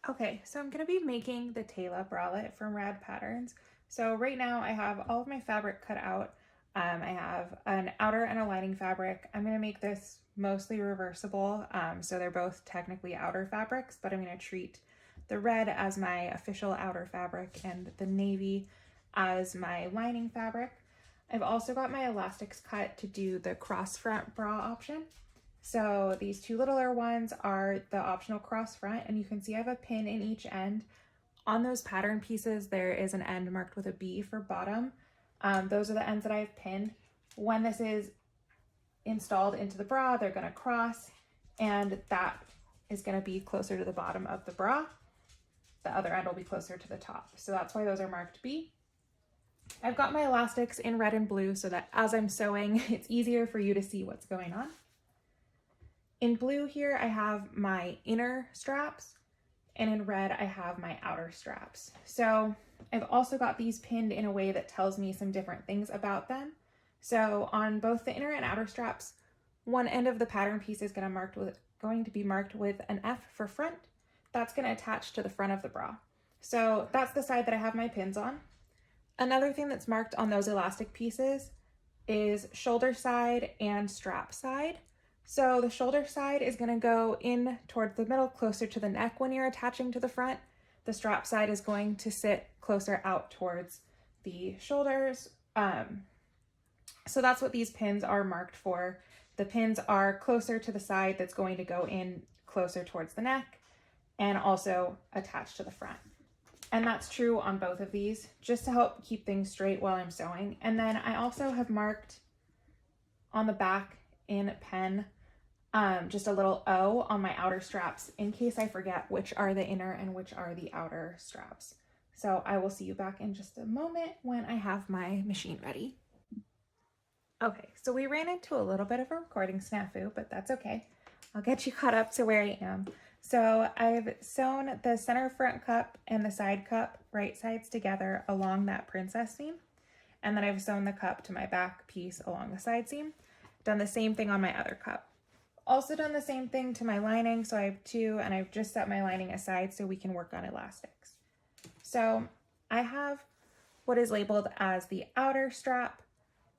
Okay, so I'm going to be making the Teyla Bralette from Rad Patterns. So right now I have all of my fabric cut out. I have an outer and a lining fabric. I'm going to make this mostly reversible, so they're both technically outer fabrics, but I'm going to treat the red as my official outer fabric and the navy as my lining fabric. I've also got my elastics cut to do the cross front bra option. So these two littler ones are the optional cross front, and you can see I have a pin in each end. On those pattern pieces, there is an end marked with a B for bottom. Those are the ends that I have pinned. When this is installed into the bra, they're gonna cross, and that is gonna be closer to the bottom of the bra. The other end will be closer to the top. So that's why those are marked B. I've got my elastics in red and blue so that as I'm sewing, it's easier for you to see what's going on. In blue here, I have my inner straps, and in red, I have my outer straps. So I've also got these pinned in a way that tells me some different things about them. So on both the inner and outer straps, one end of the pattern piece is going to be marked with an F for front. That's going to attach to the front of the bra. So that's the side that I have my pins on. Another thing that's marked on those elastic pieces is shoulder side and strap side. So the shoulder side is going to go in towards the middle, closer to the neck when you're attaching to the front. The strap side is going to sit closer out towards the shoulders. So that's what these pins are marked for. The pins are closer to the side that's going to go in closer towards the neck and also attached to the front. And that's true on both of these, just to help keep things straight while I'm sewing. And then I also have marked on the back in pen just a little O on my outer straps in case I forget which are the inner and which are the outer straps. So I will see you back in just a moment when I have my machine ready. Okay, so we ran into a little bit of a recording snafu, but that's okay. I'll get you caught up to where I am. So I've sewn the center front cup and the side cup right sides together along that princess seam. And then I've sewn the cup to my back piece along the side seam. Done the same thing on my other cup. Also done the same thing to my lining, so I have two, and I've just set my lining aside so we can work on elastics. So I have what is labeled as the outer strap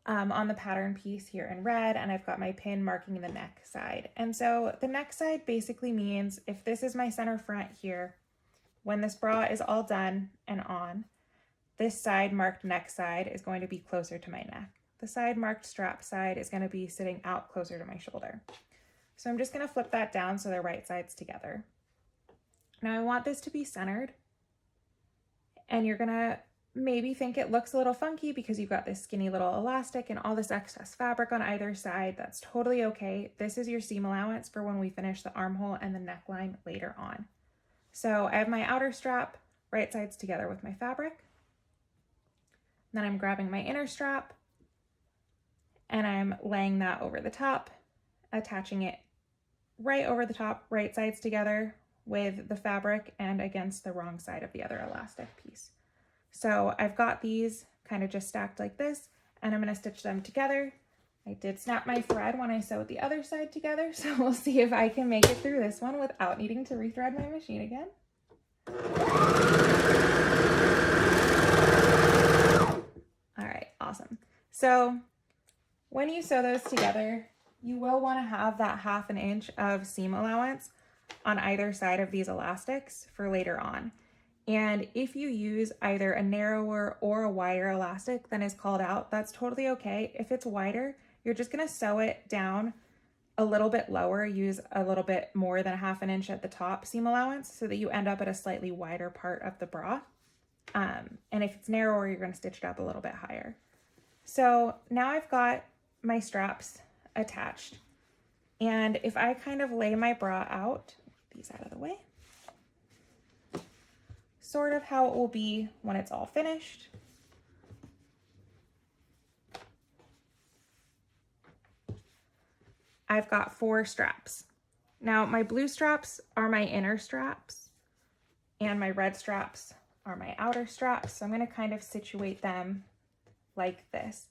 on the pattern piece here in red, and I've got my pin marking the neck side. And so the neck side basically means if this is my center front here, when this bra is all done and on, this side marked neck side is going to be closer to my neck. The side marked strap side is going to be sitting out closer to my shoulder. So I'm just going to flip that down so they're right sides together. Now I want this to be centered, and you're going to maybe think it looks a little funky because you've got this skinny little elastic and all this excess fabric on either side. That's totally okay. This is your seam allowance for when we finish the armhole and the neckline later on. So I have my outer strap right sides together with my fabric. Then I'm grabbing my inner strap and I'm laying that over the top, attaching it right over the top, right sides together with the fabric and against the wrong side of the other elastic piece. So I've got these kind of just stacked like this, and I'm going to stitch them together. I did snap my thread when I sewed the other side together, so we'll see if I can make it through this one without needing to rethread my machine again. All right, awesome. So when you sew those together, you will want to have that 1/2 inch of seam allowance on either side of these elastics for later on. And if you use either a narrower or a wider elastic than is called out, that's totally okay. If it's wider, you're just going to sew it down a little bit lower, use a little bit more than 1/2 inch at the top seam allowance so that you end up at a slightly wider part of the bra. And if it's narrower, you're going to stitch it up a little bit higher. So now I've got my straps attached. And if I kind of lay my bra out, these out of the way, sort of how it will be when it's all finished. I've got 4 straps. Now my blue straps are my inner straps and my red straps are my outer straps. So I'm going to kind of situate them like this.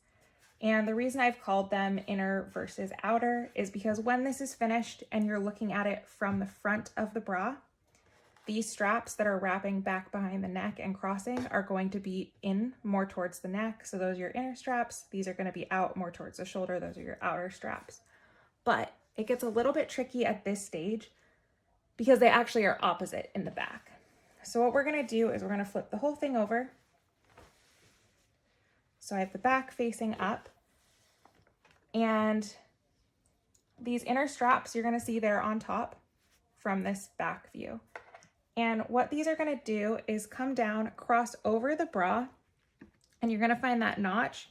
And the reason I've called them inner versus outer is because when this is finished and you're looking at it from the front of the bra, these straps that are wrapping back behind the neck and crossing are going to be in more towards the neck. So those are your inner straps. These are going to be out more towards the shoulder. Those are your outer straps. But it gets a little bit tricky at this stage because they actually are opposite in the back. So what we're going to do is we're going to flip the whole thing over. So I have the back facing up, and these inner straps, you're going to see they're on top from this back view. And what these are going to do is come down, cross over the bra, and you're going to find that notch,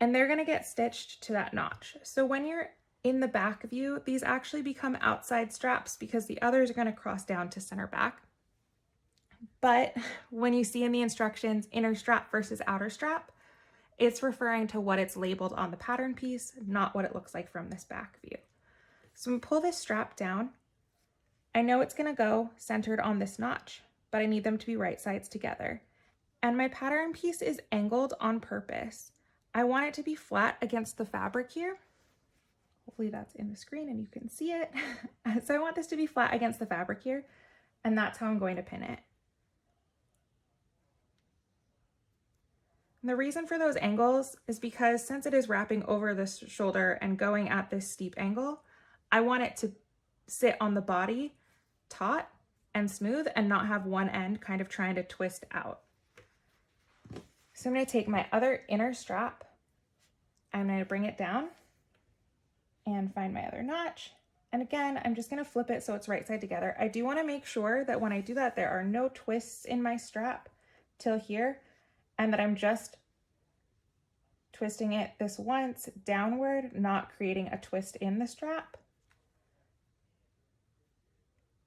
and they're going to get stitched to that notch. So when you're in the back view, these actually become outside straps because the others are going to cross down to center back. But when you see in the instructions inner strap versus outer strap, it's referring to what it's labeled on the pattern piece, not what it looks like from this back view. So I'm going to pull this strap down. I know it's going to go centered on this notch, but I need them to be right sides together. And my pattern piece is angled on purpose. I want it to be flat against the fabric here. Hopefully that's in the screen and you can see it. So I want this to be flat against the fabric here, and that's how I'm going to pin it. And the reason for those angles is because since it is wrapping over this shoulder and going at this steep angle, I want it to sit on the body taut and smooth and not have one end kind of trying to twist out. So I'm going to take my other inner strap, I'm going to bring it down and find my other notch. And again, I'm just going to flip it so it's right side together. I do want to make sure that when I do that, there are no twists in my strap till here, and that I'm just twisting it this once downward, not creating a twist in the strap,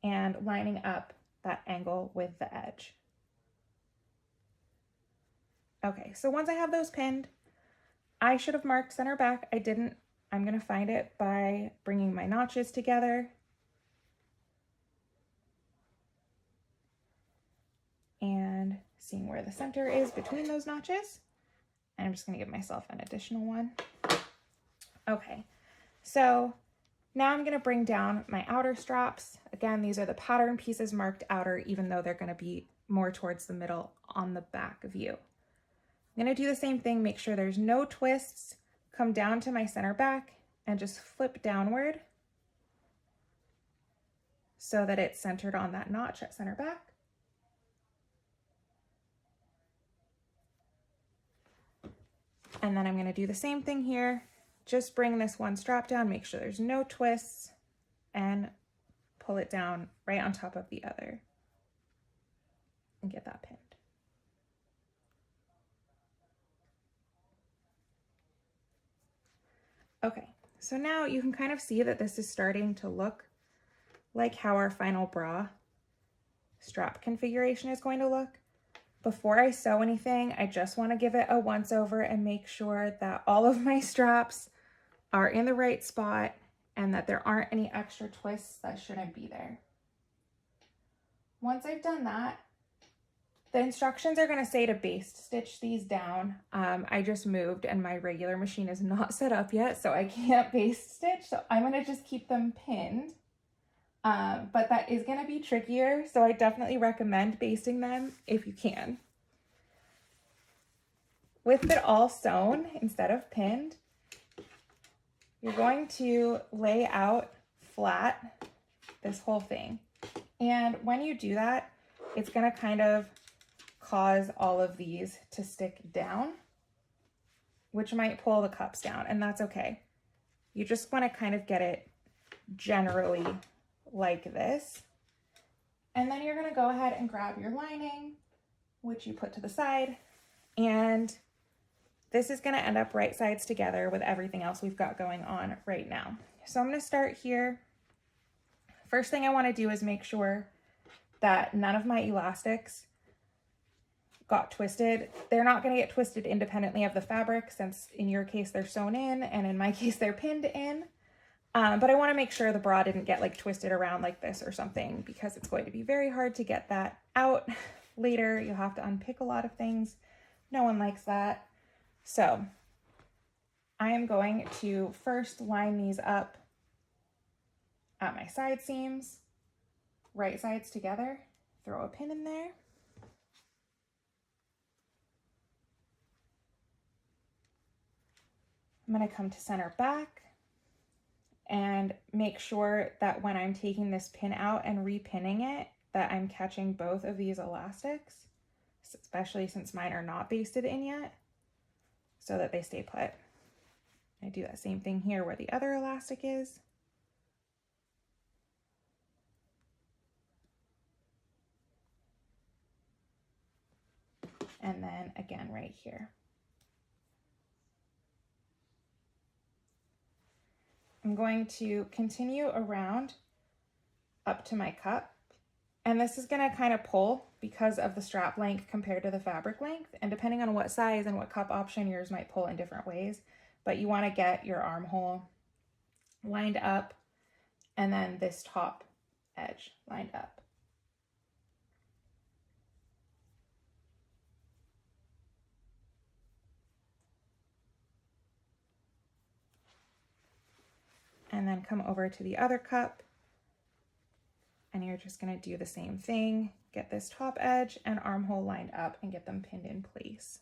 and lining up that angle with the edge. Okay, so once I have those pinned, I should have marked center back. I didn't. I'm going to find it by bringing my notches together and seeing where the center is between those notches. And I'm just going to give myself an additional one. Okay, so now I'm going to bring down my outer straps. Again, these are the pattern pieces marked outer, even though they're going to be more towards the middle on the back view. I'm going to do the same thing, make sure there's no twists, come down to my center back and just flip downward so that it's centered on that notch at center back. And then I'm going to do the same thing here. Just bring this one strap down, make sure there's no twists, and pull it down right on top of the other and get that pinned. Okay, so now you can kind of see that this is starting to look like how our final bra strap configuration is going to look. Before I sew anything, I just want to give it a once over and make sure that all of my straps are in the right spot and that there aren't any extra twists that shouldn't be there. Once I've done that, the instructions are going to say to baste stitch these down. I just moved and my regular machine is not set up yet, so I can't baste stitch. So I'm going to just keep them pinned. But that is going to be trickier, so I definitely recommend basting them if you can. With it all sewn instead of pinned, you're going to lay out flat this whole thing. And when you do that, it's going to kind of cause all of these to stick down, which might pull the cups down, and that's okay. You just want to kind of get it generally like this. And then you're going to go ahead and grab your lining, which you put to the side, and this is going to end up right sides together with everything else we've got going on right now. So I'm going to start here. First thing I want to do is make sure that none of my elastics got twisted. They're not going to get twisted independently of the fabric, since in your case they're sewn in and in my case they're pinned in. But I want to make sure the bra didn't get like twisted around like this or something, because it's going to be very hard to get that out later. You'll have to unpick a lot of things. No one likes that. So I am going to first line these up at my side seams, right sides together, throw a pin in there. I'm going to come to center back and make sure that when I'm taking this pin out and repinning it, that I'm catching both of these elastics, especially since mine are not basted in yet, so that they stay put. I do that same thing here where the other elastic is. And then again right here. I'm going to continue around up to my cup, and this is going to kind of pull because of the strap length compared to the fabric length, and depending on what size and what cup option, yours might pull in different ways, but you want to get your armhole lined up and then this top edge lined up. And then come over to the other cup, and you're just going to do the same thing. Get this top edge and armhole lined up and get them pinned in place.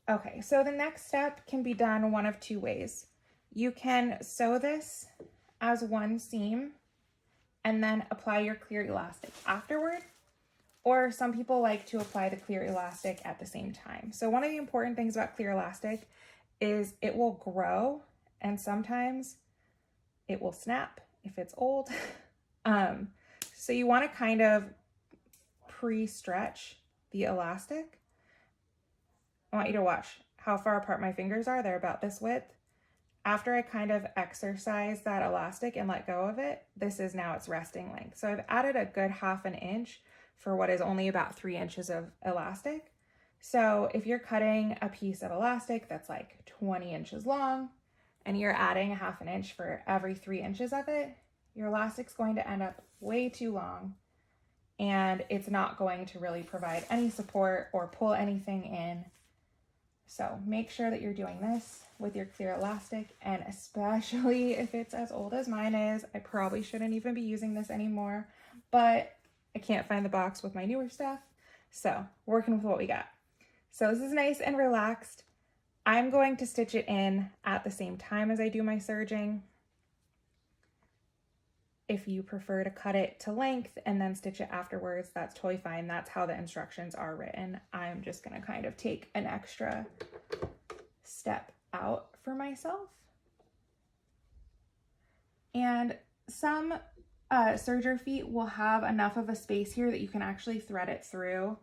Okay, so the next step can be done one of two ways. You can sew this as one seam and then apply your clear elastic afterward, or some people like to apply the clear elastic at the same time. So one of the important things about clear elastic is it will grow, and sometimes it will snap if it's old. So you want to kind of pre-stretch the elastic. I want you to watch how far apart my fingers are. They're about this width. After I kind of exercise that elastic and let go of it, this is now its resting length. So I've added a good 1/2 inch for what is only about 3 inches of elastic. So if you're cutting a piece of elastic that's like 20 inches long and you're adding a 1/2 inch for every 3 inches of it, your elastic's going to end up way too long, and it's not going to really provide any support or pull anything in. So make sure that you're doing this with your clear elastic, and especially if it's as old as mine is. I probably shouldn't even be using this anymore, but I can't find the box with my newer stuff, so working with what we got. So this is nice and relaxed. I'm going to stitch it in at the same time as I do my serging. If you prefer to cut it to length and then stitch it afterwards, that's totally fine. That's how the instructions are written. I'm just going to kind of take an extra step out for myself. And some serger feet will have enough of a space here that you can actually thread it through.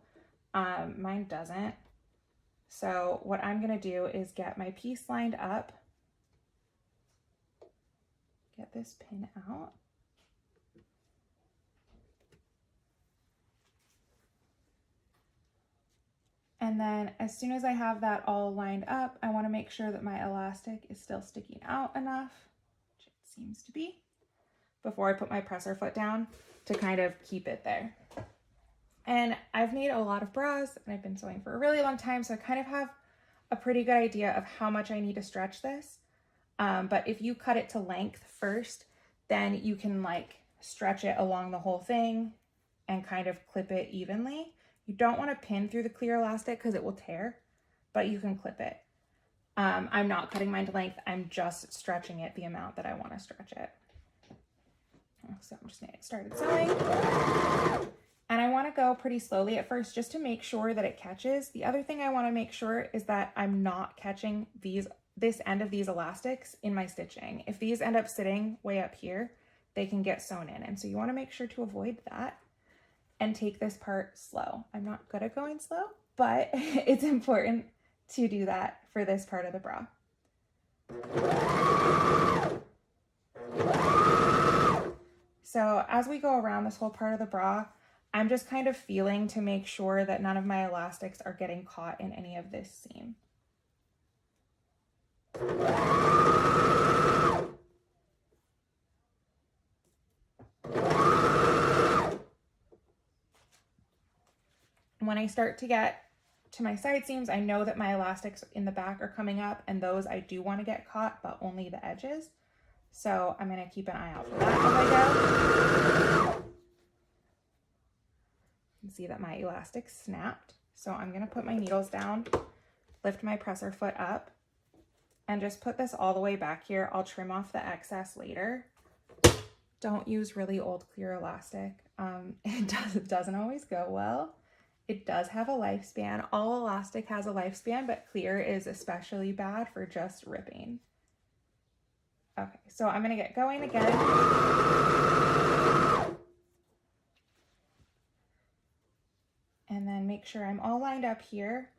Mine doesn't. So what I'm going to do is get my piece lined up, get this pin out. And then as soon as I have that all lined up, I want to make sure that my elastic is still sticking out enough, which it seems to be, before I put my presser foot down to kind of keep it there. And I've made a lot of bras and I've been sewing for a really long time, so I kind of have a pretty good idea of how much I need to stretch this. But if you cut it to length first, then you can like stretch it along the whole thing and kind of clip it evenly. You don't want to pin through the clear elastic because it will tear, but you can clip it. I'm not cutting mine to length. I'm just stretching it the amount that I want to stretch it. So I'm just getting started sewing. And I want to go pretty slowly at first just to make sure that it catches. The other thing I want to make sure is that I'm not catching this end of these elastics in my stitching. If these end up sitting way up here, they can get sewn in. And so you want to make sure to avoid that and take this part slow. I'm not good at going slow, but it's important to do that for this part of the bra. So as we go around this whole part of the bra, I'm just kind of feeling to make sure that none of my elastics are getting caught in any of this seam. When I start to get to my side seams, I know that my elastics in the back are coming up, and those I do want to get caught, but only the edges. So I'm going to keep an eye out for that as I go. You can see that my elastic snapped. So I'm going to put my needles down, lift my presser foot up, and just put this all the way back here. I'll trim off the excess later. Don't use really old clear elastic. It doesn't always go well. It does have a lifespan. All elastic has a lifespan, but clear is especially bad for just ripping. Okay, so I'm gonna get going again. And then make sure I'm all lined up here.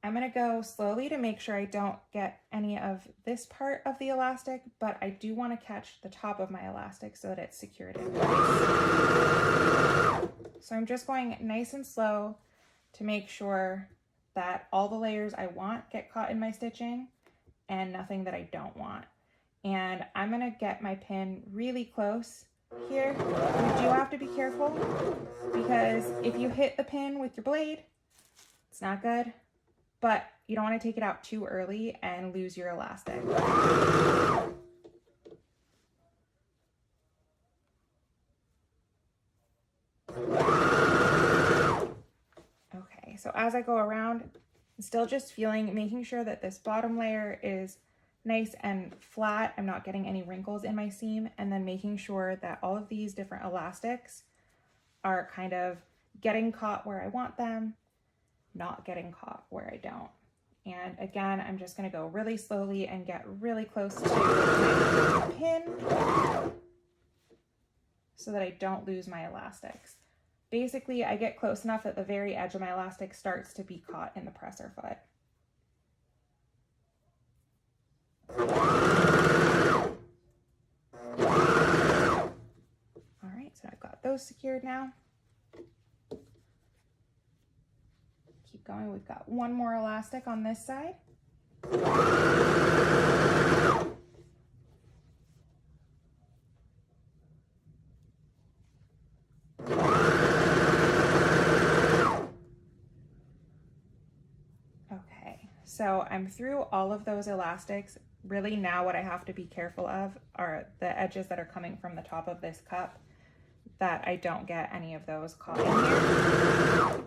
I'm gonna go slowly to make sure I don't get any of this part of the elastic, but I do wanna catch the top of my elastic so that it's secured in place. So I'm just going nice and slow to make sure that all the layers I want get caught in my stitching and nothing that I don't want. And I'm gonna get my pin really close here. You do have to be careful because if you hit the pin with your blade, it's not good, but you don't want to take it out too early and lose your elastic. Okay, so as I go around, I'm still just making sure that this bottom layer is nice and flat. I'm not getting any wrinkles in my seam, and then making sure that all of these different elastics are kind of getting caught where I want them, not getting caught where I don't. And again, I'm just going to go really slowly and get really close to my pin so that I don't lose my elastics. Basically, I get close enough that the very edge of my elastic starts to be caught in the presser foot. All right, so I've got those secured now. Keep going. We've got one more elastic on this side. Okay, so I'm through all of those elastics. Really now what I have to be careful of are the edges that are coming from the top of this cup, that I don't get any of those caught in here.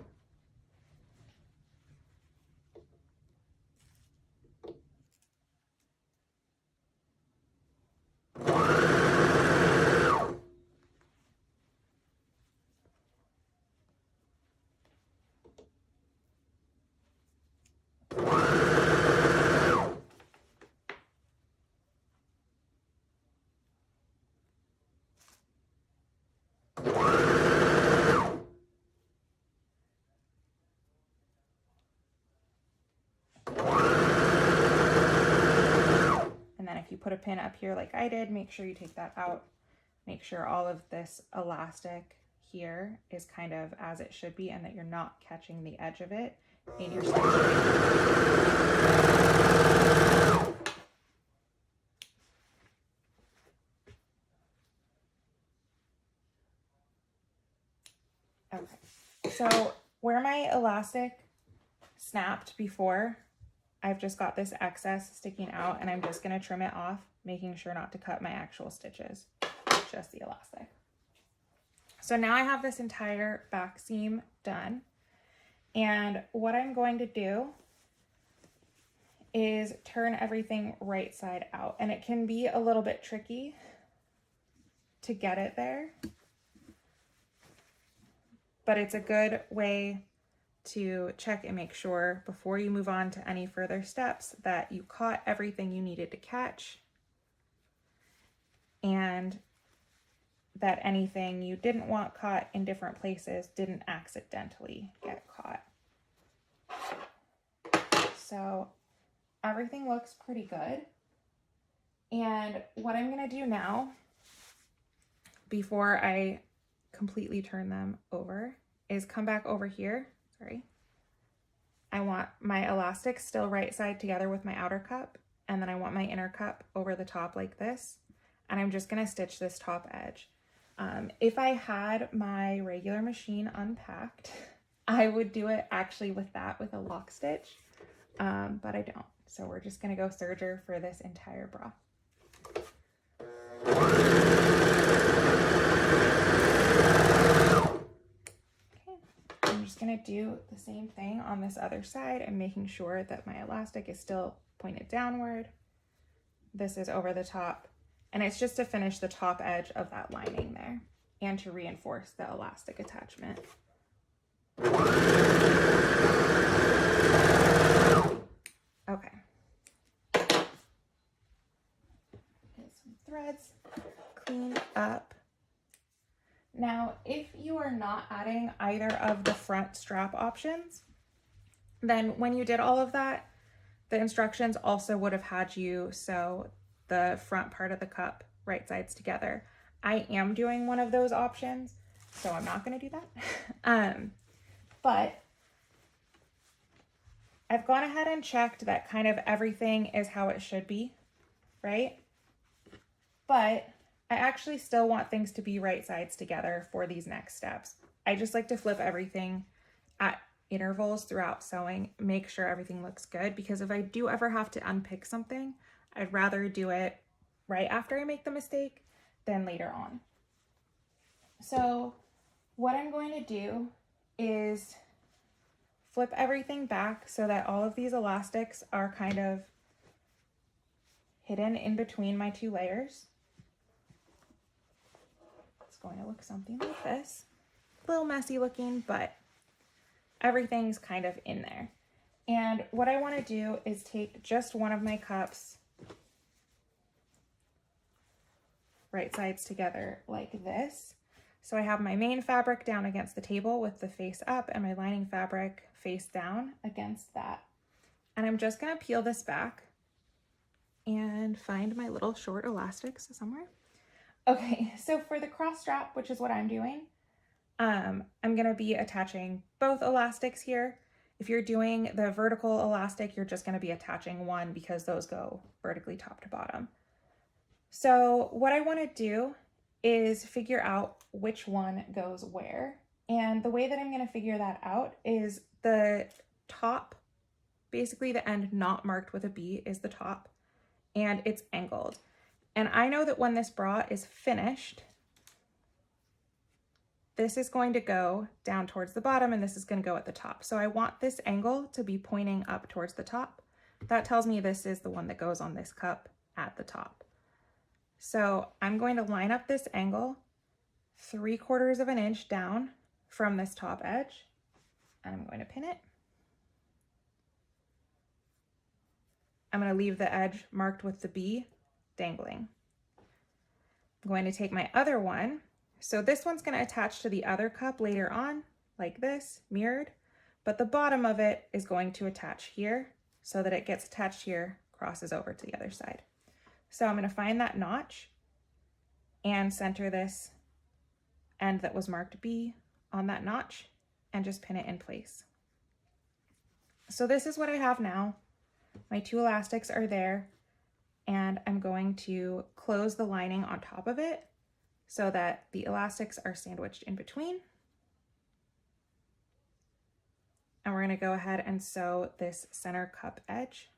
If you put a pin up here like I did, make sure you take that out. Make sure all of this elastic here is kind of as it should be and that you're not catching the edge of it in your stitching. Okay, so where my elastic snapped before, I've just got this excess sticking out, and I'm just going to trim it off, making sure not to cut my actual stitches, just the elastic. So now I have this entire back seam done, and what I'm going to do is turn everything right side out, and it can be a little bit tricky to get it there, but it's a good way to check and make sure before you move on to any further steps that you caught everything you needed to catch and that anything you didn't want caught in different places didn't accidentally get caught. So everything looks pretty good. And what I'm going to do now, before I completely turn them over, is come back over here. Sorry. I want my elastic still right side together with my outer cup, and then I want my inner cup over the top like this, and I'm just going to stitch this top edge. If I had my regular machine unpacked, I would do it actually with a lock stitch, but I don't. So we're just gonna go serger for this entire bra. Okay, I'm just gonna do the same thing on this other side and making sure that my elastic is still pointed downward. This is over the top, and it's just to finish the top edge of that lining there and to reinforce the elastic attachment. Okay. Get some threads cleaned up. Now, if you are not adding either of the front strap options, then when you did all of that, the instructions also would have had you sew the front part of the cup right sides together. I am doing one of those options, so I'm not going to do that. But I've gone ahead and checked that kind of everything is how it should be, right? But I actually still want things to be right sides together for these next steps. I just like to flip everything at intervals throughout sewing, make sure everything looks good, because if I do ever have to unpick something, I'd rather do it right after I make the mistake than later on. So what I'm going to do is flip everything back so that all of these elastics are kind of hidden in between my two layers. It's going to look something like this. A little messy looking, but everything's kind of in there. And what I want to do is take just one of my cups, right sides together like this. So I have my main fabric down against the table with the face up and my lining fabric face down against that. And I'm just going to peel this back and find my little short elastics somewhere. Okay, so for the cross strap, which is what I'm doing, I'm going to be attaching both elastics here. If you're doing the vertical elastic, you're just going to be attaching one because those go vertically top to bottom. So what I want to do is figure out which one goes where. And the way that I'm going to figure that out is the top, basically the end not marked with a B is the top, and it's angled. And I know that when this bra is finished, this is going to go down towards the bottom and this is going to go at the top. So I want this angle to be pointing up towards the top. That tells me this is the one that goes on this cup at the top. So I'm going to line up this angle 3/4 of an inch down from this top edge, and I'm going to pin it. I'm going to leave the edge marked with the B dangling. I'm going to take my other one. So this one's going to attach to the other cup later on, like this, mirrored, but the bottom of it is going to attach here so that it gets attached here, crosses over to the other side. So I'm going to find that notch and center this end that was marked B on that notch and just pin it in place. So this is what I have now. My two elastics are there, and I'm going to close the lining on top of it so that the elastics are sandwiched in between. And we're going to go ahead and sew this center cup edge.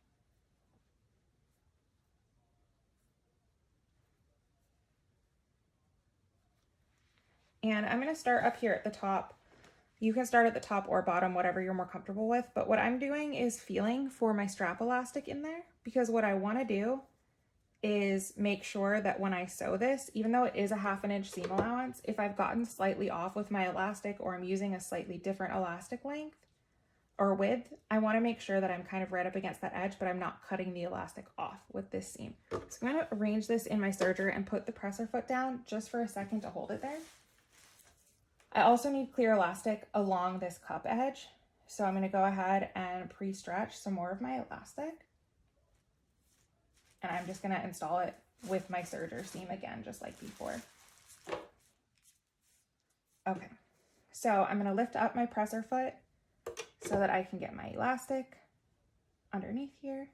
And I'm going to start up here at the top. You can start at the top or bottom, whatever you're more comfortable with. But what I'm doing is feeling for my strap elastic in there, because what I want to do is make sure that when I sew this, even though it is a 1/2 inch seam allowance, if I've gotten slightly off with my elastic or I'm using a slightly different elastic length or width, I want to make sure that I'm kind of right up against that edge, but I'm not cutting the elastic off with this seam. So I'm going to arrange this in my serger and put the presser foot down just for a second to hold it there. I also need clear elastic along this cup edge. So I'm going to go ahead and pre-stretch some more of my elastic. And I'm just going to install it with my serger seam again, just like before. Okay, so I'm going to lift up my presser foot so that I can get my elastic underneath here.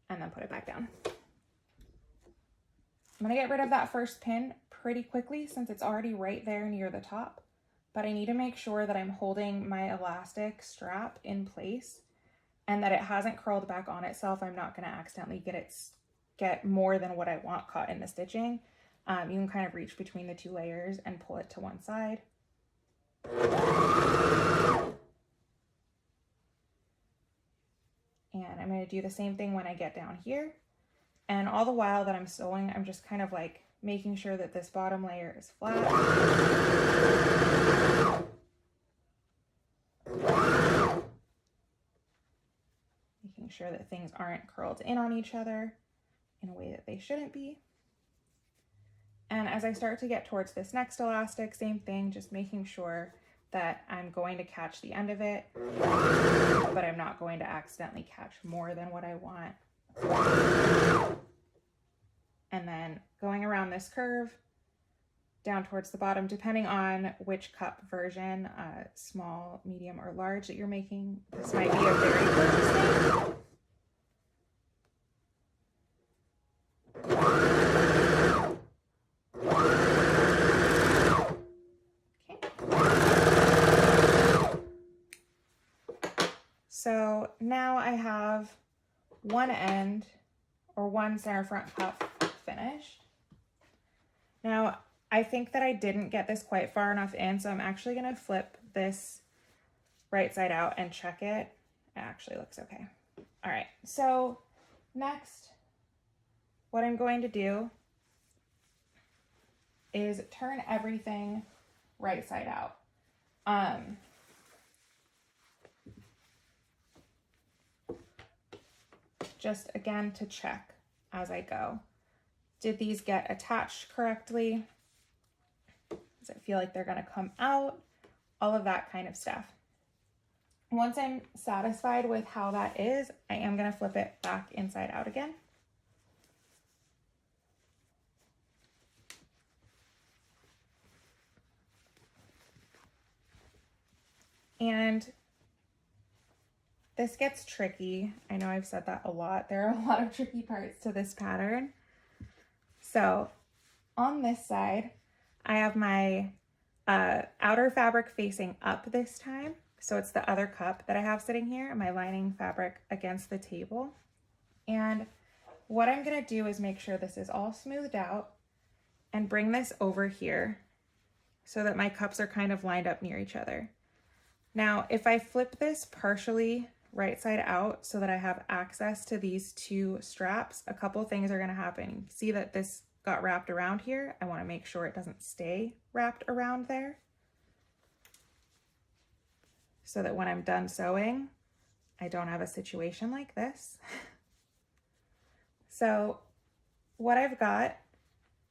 And then put it back down. I'm going to get rid of that first pin pretty quickly since it's already right there near the top, but I need to make sure that I'm holding my elastic strap in place and that it hasn't curled back on itself. I'm not going to accidentally get more than what I want caught in the stitching. You can kind of reach between the two layers and pull it to one side. And I'm going to do the same thing when I get down here. And all the while that I'm sewing, I'm just kind of like making sure that this bottom layer is flat. Making sure that things aren't curled in on each other in a way that they shouldn't be. And as I start to get towards this next elastic, same thing, just making sure that I'm going to catch the end of it, but I'm not going to accidentally catch more than what I want. And then going around this curve down towards the bottom, depending on which cup version, small, medium, or large that you're making. This might be a very good mistake. So now I have one end or one center front cup finished. Now I think that I didn't get this quite far enough in, so I'm actually going to flip this right side out and check it. It actually looks okay. All right, so next what I'm going to do is turn everything right side out. Just again to check as I go. Did these get attached correctly? Does it feel like they're gonna come out? All of that kind of stuff. Once I'm satisfied with how that is, I am gonna flip it back inside out again. And this gets tricky. I know I've said that a lot. There are a lot of tricky parts to this pattern. So on this side, I have my outer fabric facing up this time. So it's the other cup that I have sitting here, my lining fabric against the table. And what I'm gonna do is make sure this is all smoothed out and bring this over here so that my cups are kind of lined up near each other. Now, if I flip this partially right side out so that I have access to these two straps, a couple things are gonna happen. You can see that this got wrapped around here. I wanna make sure it doesn't stay wrapped around there so that when I'm done sewing, I don't have a situation like this. So what I've got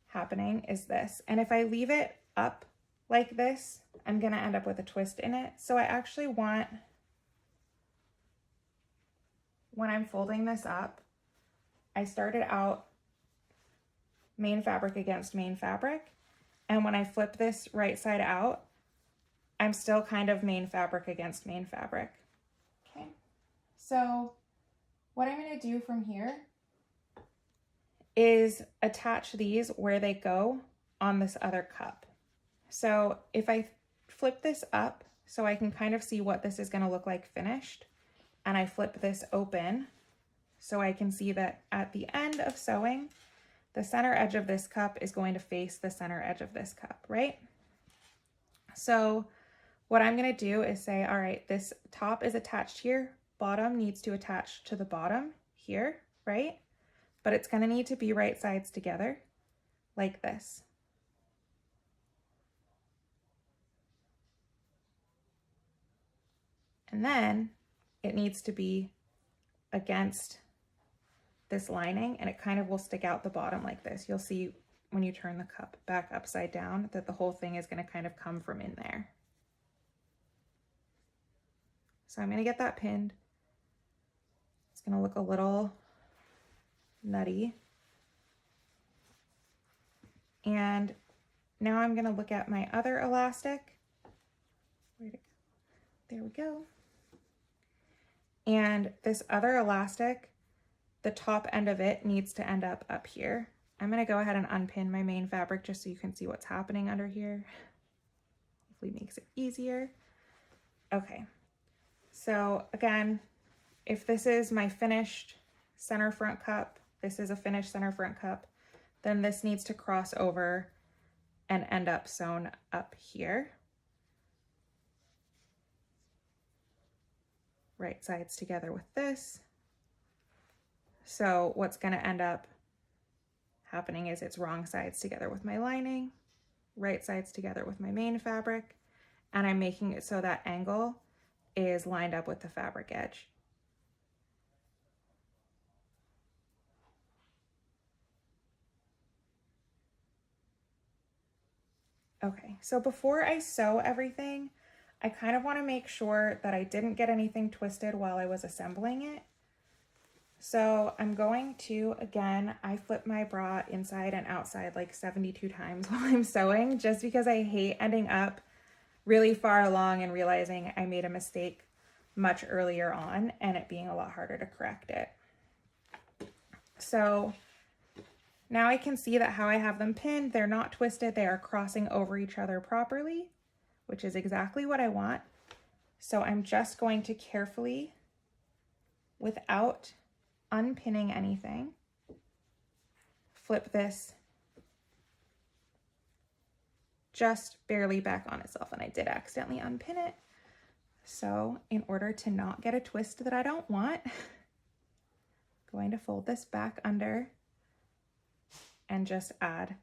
happening is this, and if I leave it up like this, I'm gonna end up with a twist in it. So I actually want, when I'm folding this up, I started out main fabric against main fabric, and when I flip this right side out, I'm still kind of main fabric against main fabric. Okay, so what I'm gonna do from here is attach these where they go on this other cup. So if I flip this up so I can kind of see what this is gonna look like finished, and I flip this open so I can see that at the end of sewing, the center edge of this cup is going to face the center edge of this cup, right? So what I'm gonna do is say, all right, this top is attached here, bottom needs to attach to the bottom here, right? But it's gonna need to be right sides together, like this. And then it needs to be against this lining, and it kind of will stick out the bottom like this. You'll see when you turn the cup back upside down that the whole thing is gonna kind of come from in there. So I'm gonna get that pinned. It's gonna look a little nutty. And now I'm gonna look at my other elastic. Where'd it go? There we go. And this other elastic, the top end of it needs to end up here. I'm gonna go ahead and unpin my main fabric just so you can see what's happening under here. Hopefully makes it easier. Okay, so again, if this is my finished center front cup, this is a finished center front cup, then this needs to cross over and end up sewn up here. Right sides together with this. So what's gonna end up happening is it's wrong sides together with my lining, right sides together with my main fabric, and I'm making it so that angle is lined up with the fabric edge. Okay, so before I sew everything, I kind of want to make sure that I didn't get anything twisted while I was assembling it. So I'm going to, again, I flip my bra inside and outside like 72 times while I'm sewing, just because I hate ending up really far along and realizing I made a mistake much earlier on and it being a lot harder to correct it. So now I can see that how I have them pinned, they're not twisted, they are crossing over each other properly, which is exactly what I want. So I'm just going to carefully, without unpinning anything, flip this just barely back on itself, and I did accidentally unpin it. So in order to not get a twist that I don't want, I'm going to fold this back under and just add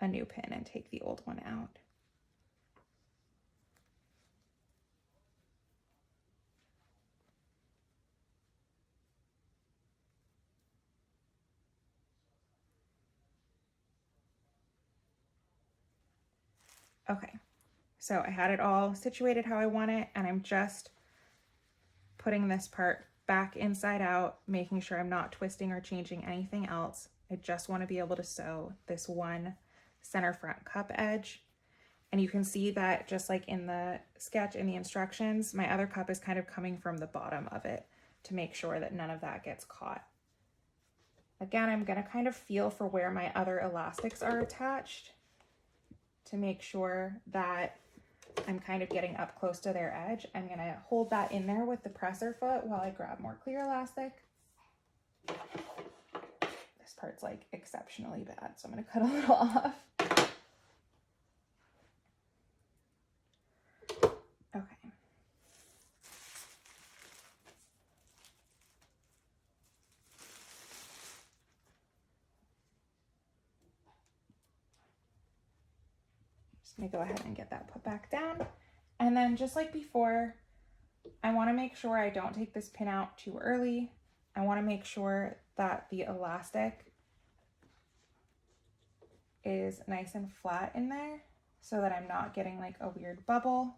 a new pin and take the old one out. Okay, so I had it all situated how I want it, and I'm just putting this part back inside out, making sure I'm not twisting or changing anything else. I just want to be able to sew this one center front cup edge. And you can see that just like in the sketch in the instructions, my other cup is kind of coming from the bottom of it to make sure that none of that gets caught. Again, I'm going to kind of feel for where my other elastics are attached to make sure that I'm kind of getting up close to their edge. I'm going to hold that in there with the presser foot while I grab more clear elastic. This part's like exceptionally bad, so I'm going to cut a little off. Okay. Just going to go ahead and get that put back down. And then just like before, I want to make sure I don't take this pin out too early. I want to make sure that the elastic is nice and flat in there so that I'm not getting like a weird bubble,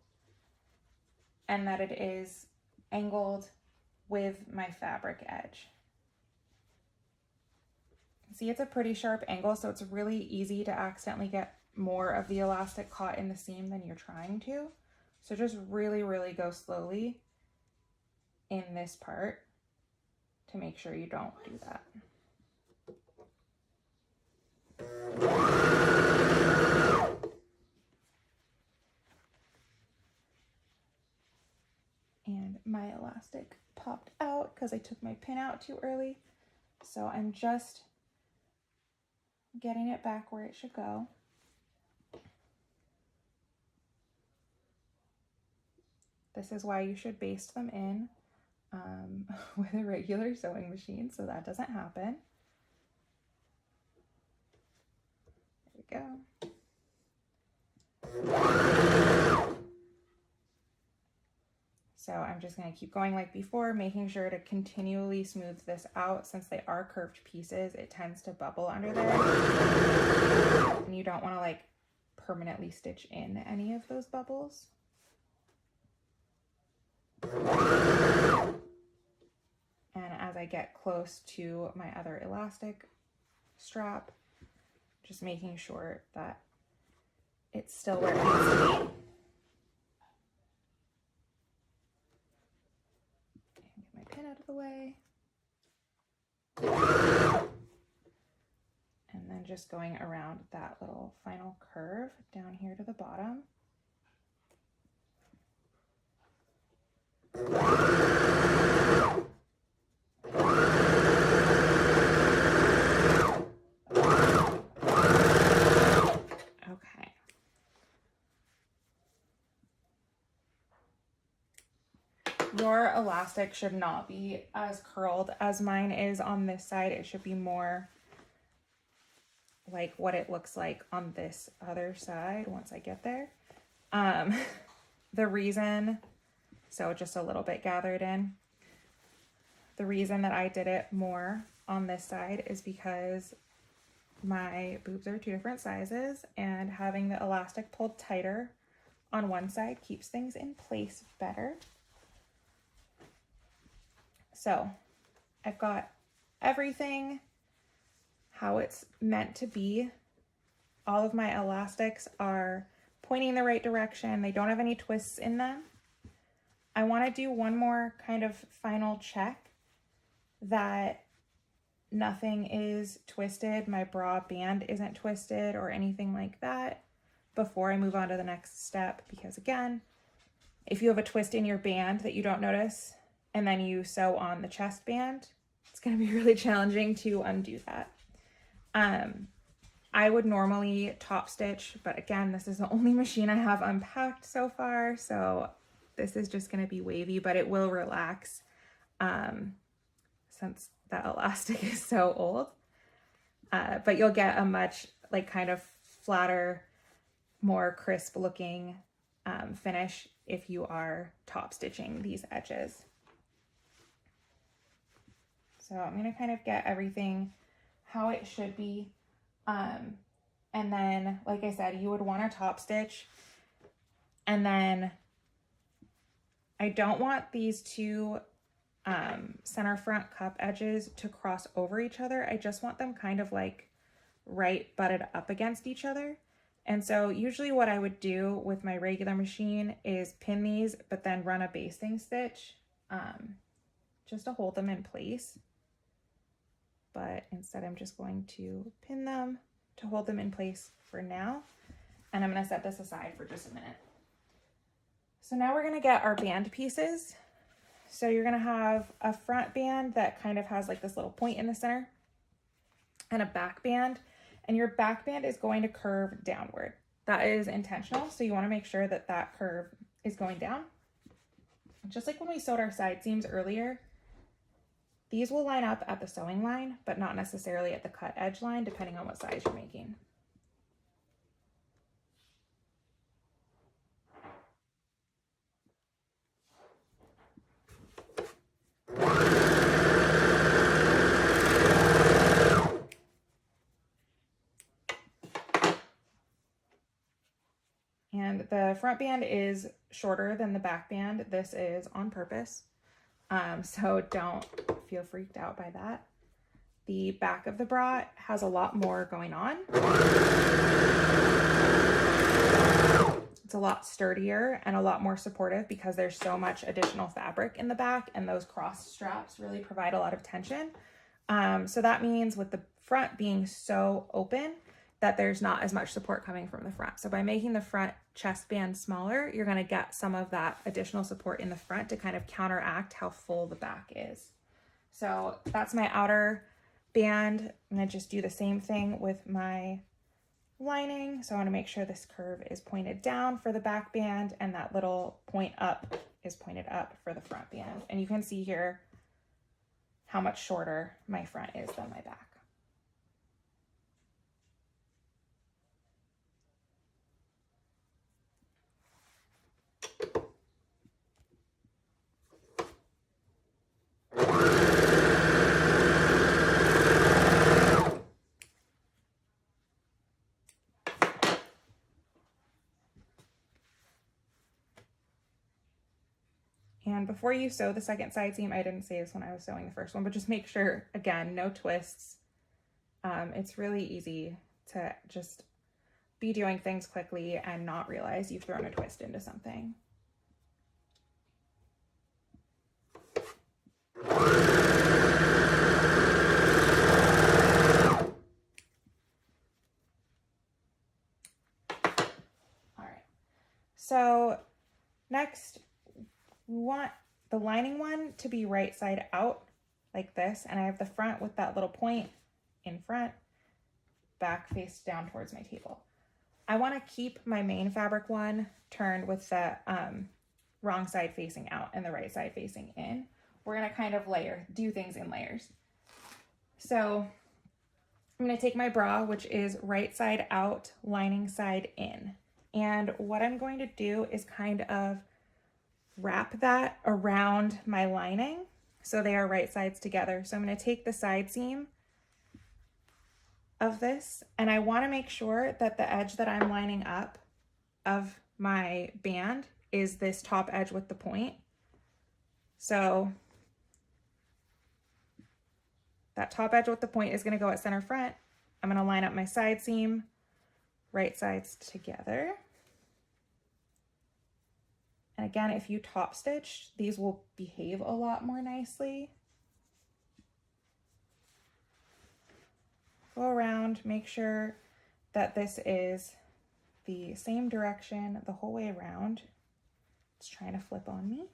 and that it is angled with my fabric edge. See, it's a pretty sharp angle, so it's really easy to accidentally get more of the elastic caught in the seam than you're trying to. So just really, really go slowly in this part to make sure you don't do that. And my elastic popped out because I took my pin out too early. So I'm just getting it back where it should go. This is why you should baste them in with a regular sewing machine so that doesn't happen. There we go. So I'm just going to keep going like before, making sure to continually smooth this out. Since they are curved pieces, it tends to bubble under there. And you don't want to like permanently stitch in any of those bubbles. And as I get close to my other elastic strap, just making sure that it's still where it needs to be. Get my pin out of the way. And then just going around that little final curve down here to the bottom. Okay. Your elastic should not be as curled as mine is on this side. It should be more like what it looks like on this other side once I get there. The reason, so just a little bit gathered in, the reason that I did it more on this side is because my boobs are 2 different sizes, and having the elastic pulled tighter on one side keeps things in place better. So I've got everything how it's meant to be. All of my elastics are pointing the right direction. They don't have any twists in them. I want to do one more kind of final check that nothing is twisted. My bra band isn't twisted or anything like that before I move on to the next step. Because again, if you have a twist in your band that you don't notice and then you sew on the chest band, it's going to be really challenging to undo that. I would normally top stitch, but again, this is the only machine I have unpacked so far, so this is just going to be wavy, but it will relax since that elastic is so old. But you'll get a much like kind of flatter, more crisp looking finish if you are top stitching these edges. So I'm going to kind of get everything how it should be. And then, like I said, you would want to top stitch. And then I don't want these two center front cup edges to cross over each other. I just want them kind of like right butted up against each other. And so usually what I would do with my regular machine is pin these, but then run a basting stitch just to hold them in place. But instead I'm just going to pin them to hold them in place for now. And I'm going to set this aside for just a minute. So now we're going to get our band pieces. So you're going to have a front band that kind of has like this little point in the center and a back band. And your back band is going to curve downward. That is intentional. So you want to make sure that that curve is going down. Just like when we sewed our side seams earlier, these will line up at the sewing line, but not necessarily at the cut edge line, depending on what size you're making. And the front band is shorter than the back band. This is on purpose. So don't feel freaked out by that. The back of the bra has a lot more going on. It's a lot sturdier and a lot more supportive because there's so much additional fabric in the back, and those cross straps really provide a lot of tension. So that means with the front being so open that there's not as much support coming from the front. So by making the front chest band smaller, you're going to get some of that additional support in the front to kind of counteract how full the back is. So that's my outer band. I'm going to just do the same thing with my lining. So I want to make sure this curve is pointed down for the back band and that little point up is pointed up for the front band. And you can see here how much shorter my front is than my back. And before you sew the second side seam, I didn't say this when I was sewing the first one, but just make sure, again, no twists. It's really easy to just be doing things quickly and not realize you've thrown a twist into something. So next, we want the lining one to be right side out like this, and I have the front with that little point in front, back face down towards my table. I want to keep my main fabric one turned with the wrong side facing out and the right side facing in. We're going to kind of do things in layers. So I'm going to take my bra, which is right side out, lining side in. And what I'm going to do is kind of wrap that around my lining so they are right sides together. So I'm going to take the side seam of this, and I want to make sure that the edge that I'm lining up of my band is this top edge with the point. So that top edge with the point is going to go at center front. I'm going to line up my side seam, right sides together. And again, if you top stitch, these will behave a lot more nicely. Go around, make sure that this is the same direction the whole way around. It's trying to flip on me.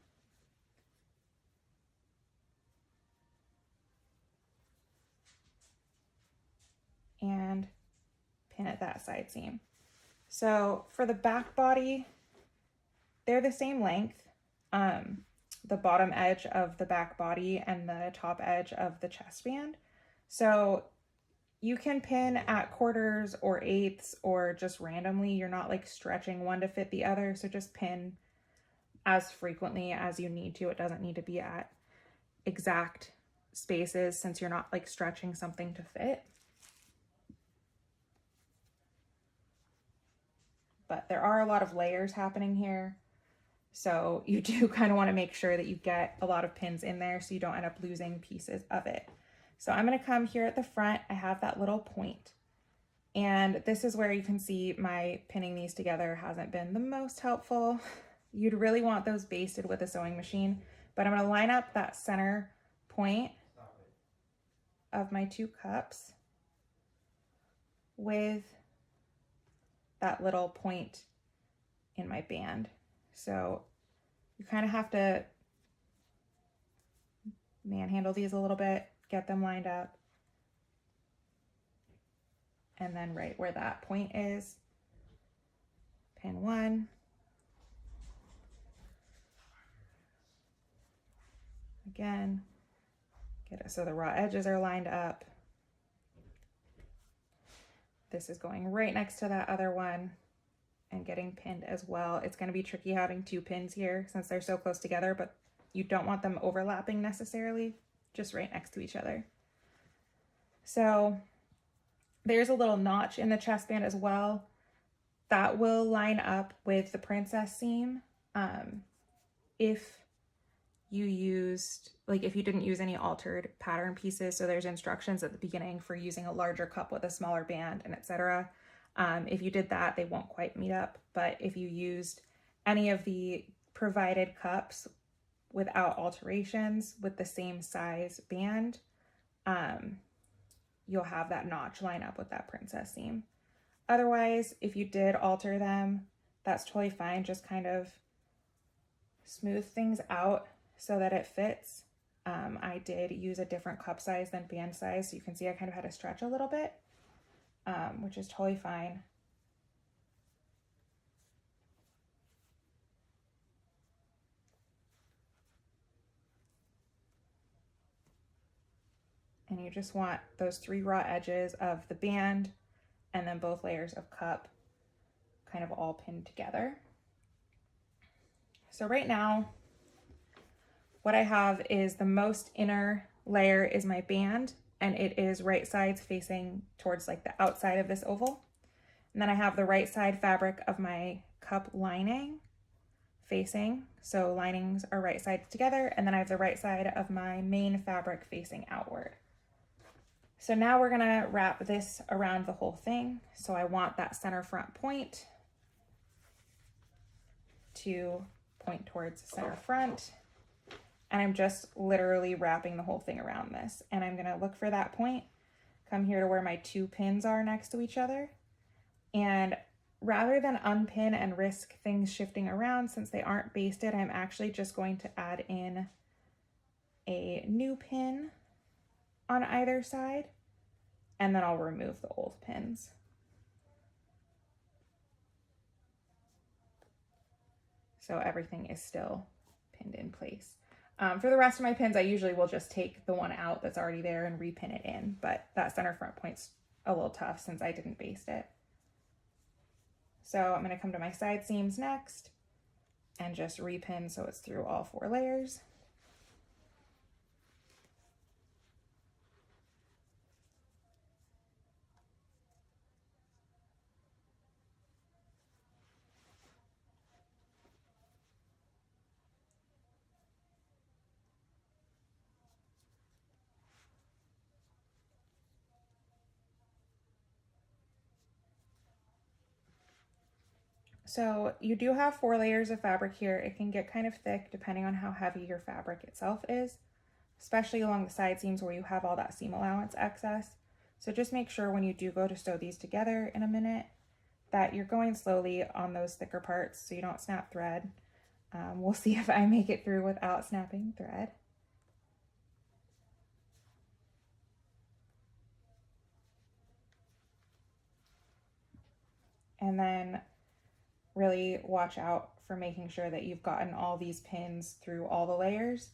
And pin at that side seam. So for the back body, they're the same length. The bottom edge of the back body and the top edge of the chest band. So you can pin at quarters or eighths or just randomly. You're not like stretching one to fit the other. So just pin as frequently as you need to. It doesn't need to be at exact spaces since you're not like stretching something to fit. But there are a lot of layers happening here. So you do kind of want to make sure that you get a lot of pins in there so you don't end up losing pieces of it. So I'm going to come here at the front. I have that little point. And this is where you can see my pinning these together hasn't been the most helpful. You'd really want those basted with a sewing machine. But I'm going to line up that center point of my two cups with that little point in my band. So you kind of have to manhandle these a little bit, get them lined up. And then right where that point is, pin one. Again, get it so the raw edges are lined up. This is going right next to that other one and getting pinned as well. It's going to be tricky having two pins here since they're so close together, but you don't want them overlapping necessarily, just right next to each other. So there's a little notch in the chest band as well. That will line up with the princess seam. If you didn't use any altered pattern pieces, so there's instructions at the beginning for using a larger cup with a smaller band and etc. If you did that, they won't quite meet up. But if you used any of the provided cups without alterations with the same size band, you'll have that notch line up with that princess seam. Otherwise, if you did alter them, that's totally fine. Just kind of smooth things out so that it fits. I did use a different cup size than band size, so you can see I kind of had to stretch a little bit, which is totally fine. And you just want those three raw edges of the band and then both layers of cup kind of all pinned together. So right now, what I have is the most inner layer is my band, and it is right sides facing towards like the outside of this oval. And then I have the right side fabric of my cup lining facing, so linings are right sides together, and then I have the right side of my main fabric facing outward. So now we're gonna wrap this around the whole thing. So I want that center front point to point towards center front. And I'm just literally wrapping the whole thing around this. And I'm gonna look for that point, come here to where my two pins are next to each other, and rather than unpin and risk things shifting around since they aren't basted, I'm actually just going to add in a new pin on either side, and then I'll remove the old pins. So everything is still pinned in place. For the rest of my pins, I usually will just take the one out that's already there and repin it in, but that center front point's a little tough since I didn't baste it. So I'm going to come to my side seams next and just repin so it's through all 4 layers. So you do have 4 layers of fabric here. It can get kind of thick depending on how heavy your fabric itself is, especially along the side seams where you have all that seam allowance excess. So just make sure when you do go to sew these together in a minute that you're going slowly on those thicker parts so you don't snap thread. We'll see if I make it through without snapping thread. And then really watch out for making sure that you've gotten all these pins through all the layers,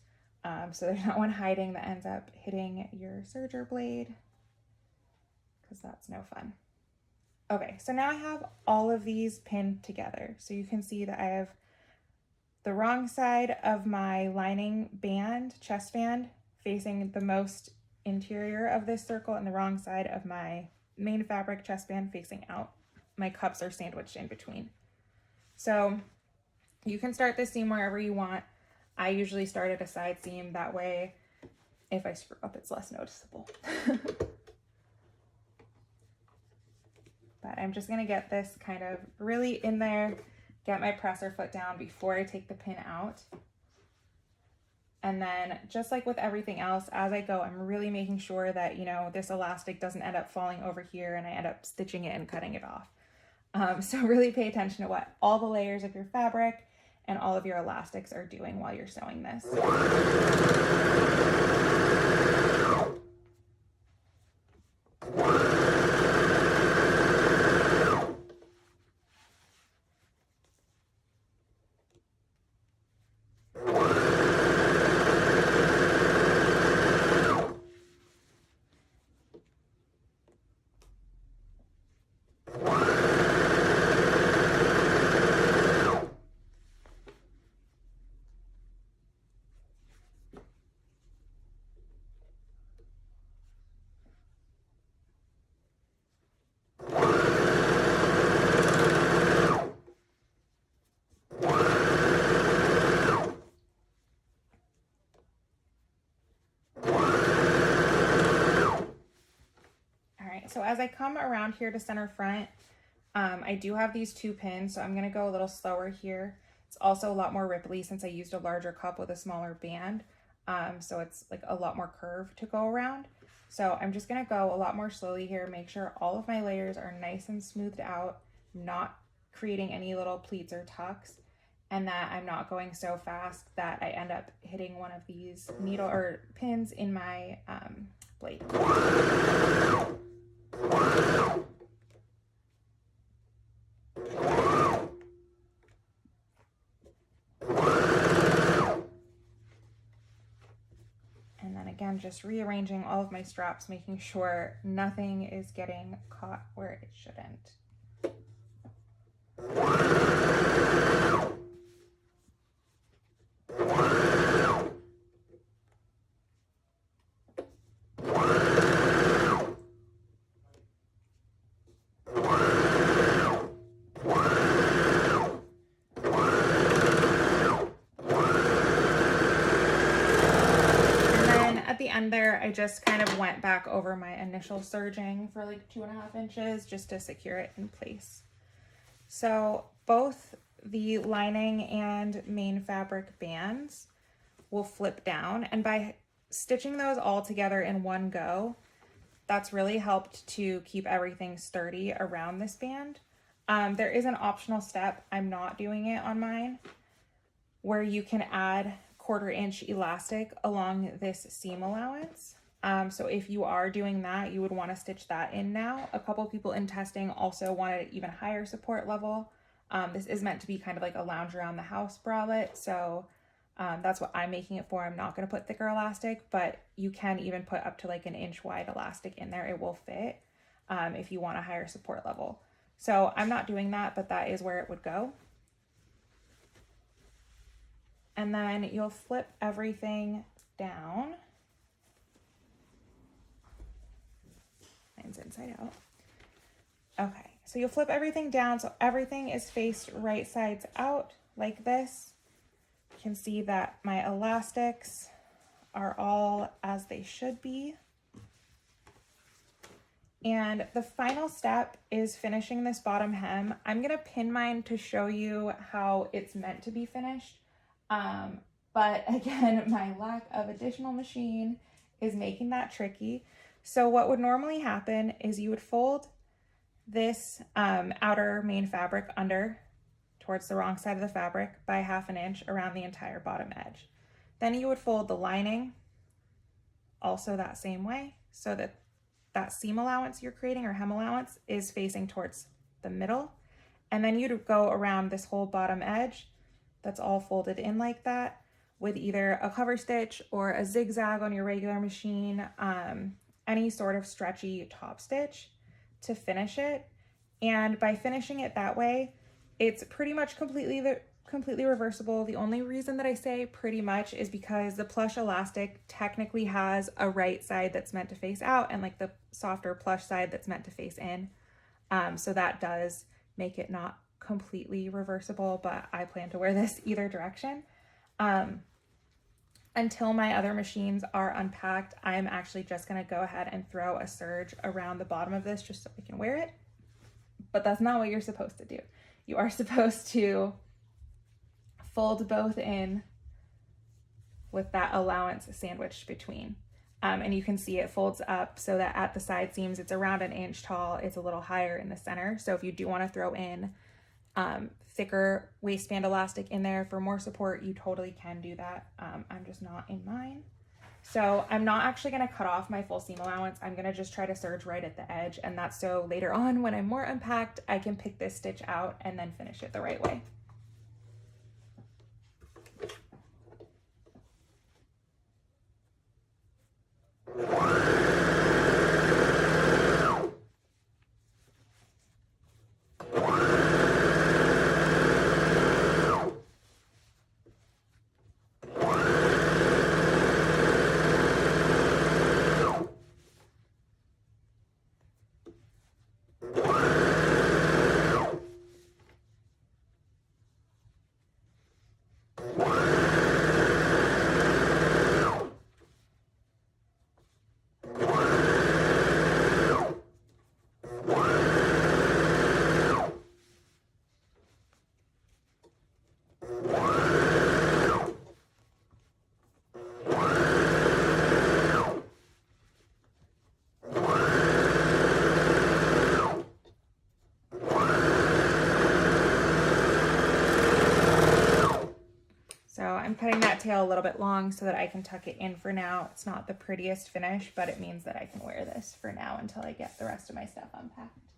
so there's not one hiding that ends up hitting your serger blade, because that's no fun. Okay, so now I have all of these pinned together. So you can see that I have the wrong side of my lining band, chest band, facing the most interior of this circle, and the wrong side of my main fabric chest band facing out. My cups are sandwiched in between. So you can start this seam wherever you want. I usually start at a side seam, that way if I screw up it's less noticeable. But I'm just gonna get this kind of really in there, get my presser foot down before I take the pin out. And then just like with everything else, as I go, I'm really making sure that, you know, this elastic doesn't end up falling over here and I end up stitching it and cutting it off. So really pay attention to what all the layers of your fabric and all of your elastics are doing while you're sewing this. So as I come around here to center front, I do have these 2 pins, so I'm going to go a little slower here. It's also a lot more ripply since I used a larger cup with a smaller band, so it's like a lot more curve to go around. So I'm just going to go a lot more slowly here, make sure all of my layers are nice and smoothed out, not creating any little pleats or tucks, and that I'm not going so fast that I end up hitting one of these needle or pins in my blade. And then again, just rearranging all of my straps, making sure nothing is getting caught where it shouldn't. There, I just kind of went back over my initial serging for like 2.5 inches just to secure it in place. So both the lining and main fabric bands will flip down, and by stitching those all together in one go, that's really helped to keep everything sturdy around this band. There is an optional step, I'm not doing it on mine, where you can add 1/4 inch elastic along this seam allowance. So if you are doing that, you would want to stitch that in now. A couple people in testing also wanted an even higher support level. This is meant to be kind of like a lounge around the house bralette, so that's what I'm making it for. I'm not going to put thicker elastic, but you can even put up to like an inch wide elastic in there. It will fit if you want a higher support level. So I'm not doing that, but that is where it would go. And then you'll flip everything down. Mine's inside out. Okay, so you'll flip everything down so everything is faced right sides out like this. You can see that my elastics are all as they should be. And the final step is finishing this bottom hem. I'm gonna pin mine to show you how it's meant to be finished. But again, my lack of additional machine is making that tricky. So what would normally happen is you would fold this outer main fabric under towards the wrong side of the fabric by 1/2 inch around the entire bottom edge. Then you would fold the lining also that same way so that that seam allowance you're creating or hem allowance is facing towards the middle. And then you'd go around this whole bottom edge that's all folded in like that with either a cover stitch or a zigzag on your regular machine, any sort of stretchy top stitch to finish it. And by finishing it that way, it's pretty much completely reversible. The only reason that I say pretty much is because the plush elastic technically has a right side that's meant to face out and like the softer plush side that's meant to face in. So that does make it not completely reversible, but I plan to wear this either direction. Until my other machines are unpacked, I'm actually just gonna go ahead and throw a serge around the bottom of this just so I can wear it. But that's not what you're supposed to do. You are supposed to fold both in with that allowance sandwiched between. And you can see it folds up so that at the side seams, it's around 1 inch tall. It's a little higher in the center. So if you do want to throw in thicker waistband elastic in there for more support, you totally can do that. I'm just not in mine. So I'm not actually going to cut off my full seam allowance. I'm going to just try to serge right at the edge. And that's so later on when I'm more unpacked, I can pick this stitch out and then finish it the right way. I'm cutting that tail a little bit long so that I can tuck it in for now. It's not the prettiest finish, but it means that I can wear this for now until I get the rest of my stuff unpacked.